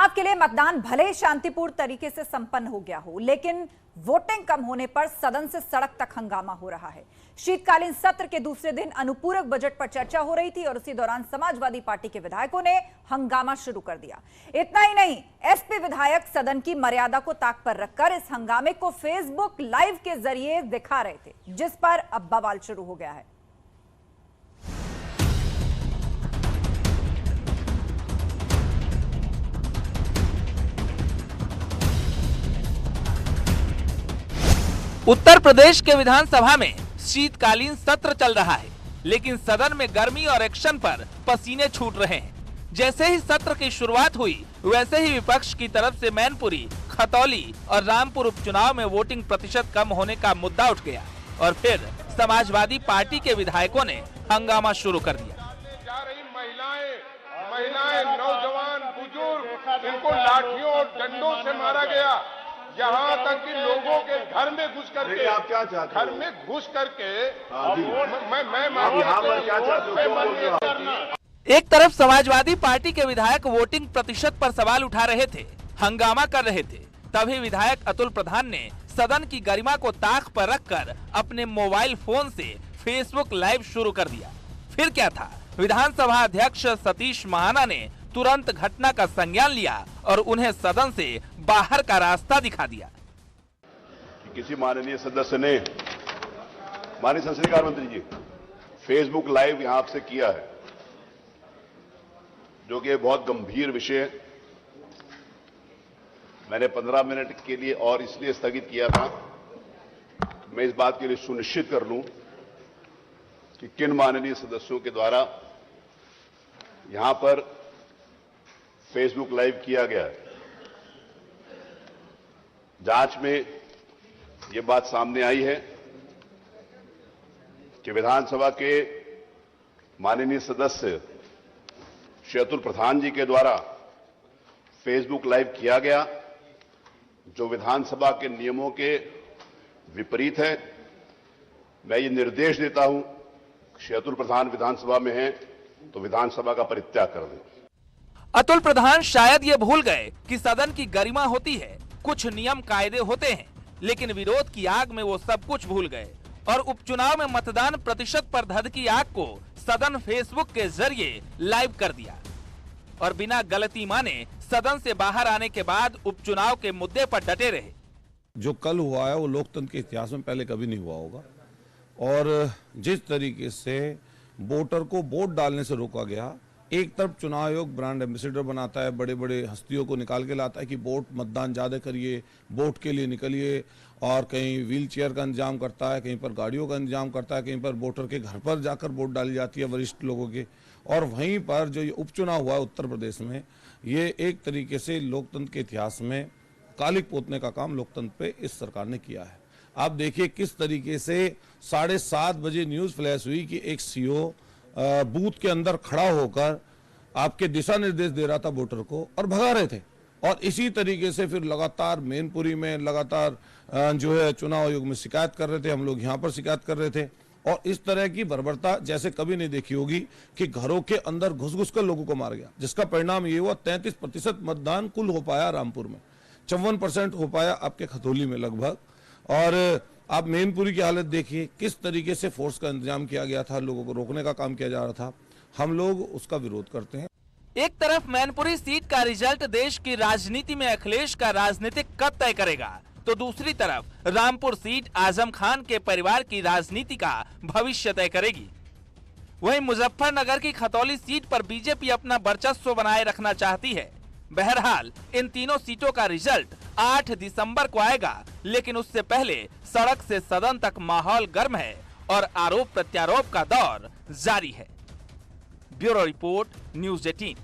आपके लिए मतदान भले ही शांतिपूर्ण तरीके से संपन्न हो गया हो, लेकिन वोटिंग कम होने पर सदन से सड़क तक हंगामा हो रहा है। शीतकालीन सत्र के दूसरे दिन अनुपूरक बजट पर चर्चा हो रही थी और उसी दौरान समाजवादी पार्टी के विधायकों ने हंगामा शुरू कर दिया। इतना ही नहीं, एसपी विधायक सदन की मर्यादा को ताक पर रखकर इस हंगामे को फेसबुक लाइव के जरिए दिखा रहे थे, जिस पर अब बवाल शुरू हो गया है। उत्तर प्रदेश के विधानसभा में शीतकालीन सत्र चल रहा है, लेकिन सदन में गर्मी और एक्शन पर पसीने छूट रहे हैं। जैसे ही सत्र की शुरुआत हुई, वैसे ही विपक्ष की तरफ से मैनपुरी, खतौली और रामपुर उपचुनाव में वोटिंग प्रतिशत कम होने का मुद्दा उठ गया और फिर समाजवादी पार्टी के विधायकों ने हंगामा शुरू कर दिया। महिलाएं, नौजवान, बुजुर्ग, इनको लाठियों और डंडों से मारा गया। यहाँ तक कि लोगों के घर में घुस करके, आप क्या चाहते घर में घुस करके एक तरफ समाजवादी पार्टी के विधायक वोटिंग प्रतिशत पर सवाल उठा रहे थे, हंगामा कर रहे थे, तभी विधायक अतुल प्रधान ने सदन की गरिमा को ताक पर रखकर अपने मोबाइल फोन से फेसबुक लाइव शुरू कर दिया। फिर क्या था, विधानसभा अध्यक्ष सतीश महाना ने तुरंत घटना का संज्ञान लिया और उन्हें सदन से बाहर का रास्ता दिखा दिया। किसी माननीय सदस्य ने, माननीय संसदीय कार्य मंत्री जी, फेसबुक लाइव यहां आपसे किया है, जो कि बहुत गंभीर विषय। मैंने 15 मिनट के लिए और इसलिए स्थगित किया था, मैं इस बात के लिए सुनिश्चित कर लूं कि किन माननीय सदस्यों के द्वारा यहां पर फेसबुक लाइव किया गया है। जांच में यह बात सामने आई है कि विधानसभा के माननीय सदस्य श्री अतुल प्रधान जी के द्वारा फेसबुक लाइव किया गया, जो विधानसभा के नियमों के विपरीत है। मैं ये निर्देश देता हूं, श्री अतुल प्रधान विधानसभा में हैं तो विधानसभा का परित्याग कर दें। अतुल प्रधान शायद ये भूल गए कि सदन की गरिमा होती है, कुछ नियम कायदे होते हैं, लेकिन विरोध की आग में वो सब कुछ भूल गए और उपचुनाव में मतदान प्रतिशत पर धधकी आग को सदन फेसबुक के जरिए लाइव कर दिया और बिना गलती माने सदन से बाहर आने के बाद उपचुनाव के मुद्दे पर डटे रहे। जो कल हुआ है वो लोकतंत्र के इतिहास में पहले कभी नहीं हुआ होगा और जिस तरीके से वोटर को वोट डालने से रोका गया, एक तरफ चुनाव आयोग ब्रांड एम्बेसडर बनाता है, बड़े बड़े हस्तियों को निकाल के लाता है कि वोट मतदान ज़्यादा करिए, वोट के लिए निकलिए, और कहीं व्हील चेयर का इंतजाम करता है, कहीं पर गाड़ियों का इंतजाम करता है, कहीं पर वोटर के घर पर जाकर वोट डाली जाती है वरिष्ठ लोगों के। और वहीं पर जो ये उपचुनाव हुआ है उत्तर प्रदेश में, ये एक तरीके से लोकतंत्र के इतिहास में कालिक पोतने का काम लोकतंत्र पे इस सरकार ने किया है। आप देखिए किस तरीके से 7:30 बजे न्यूज़ फ्लैश हुई कि एक सीओ बूथ के अंदर खड़ा होकर आपके दिशा निर्देश दे रहा था वोटर को और भगा रहे थे, और इसी तरीके से फिर लगातार मैनपुरी में लगातार जो है चुनाव आयोग में शिकायत कर रहे थे, हम लोग यहाँ पर शिकायत कर रहे थे, और इस तरह की बर्बरता जैसे कभी नहीं देखी होगी कि घरों के अंदर घुस कर लोगों को मार गया, जिसका परिणाम ये हुआ 33% मतदान कुल हो पाया रामपुर में, 54% हो पाया आपके खतौली में लगभग। और आप मैनपुरी की हालत देखिए, किस तरीके से फोर्स का इंतजाम किया गया था, लोगों को रोकने का काम किया जा रहा था। हम लोग उसका विरोध करते हैं। एक तरफ मैनपुरी सीट का रिजल्ट देश की राजनीति में अखिलेश का राजनीतिक कद तय करेगा, तो दूसरी तरफ रामपुर सीट आजम खान के परिवार की राजनीति का भविष्य तय करेगी। वहीं मुजफ्फरनगर की खतौली सीट पर बीजेपी अपना वर्चस्व बनाए रखना चाहती है। बहरहाल इन तीनों सीटों का रिजल्ट 8 दिसंबर को आएगा, लेकिन उससे पहले सड़क से सदन तक माहौल गर्म है और आरोप प्रत्यारोप का दौर जारी है। Bureau report, news 18।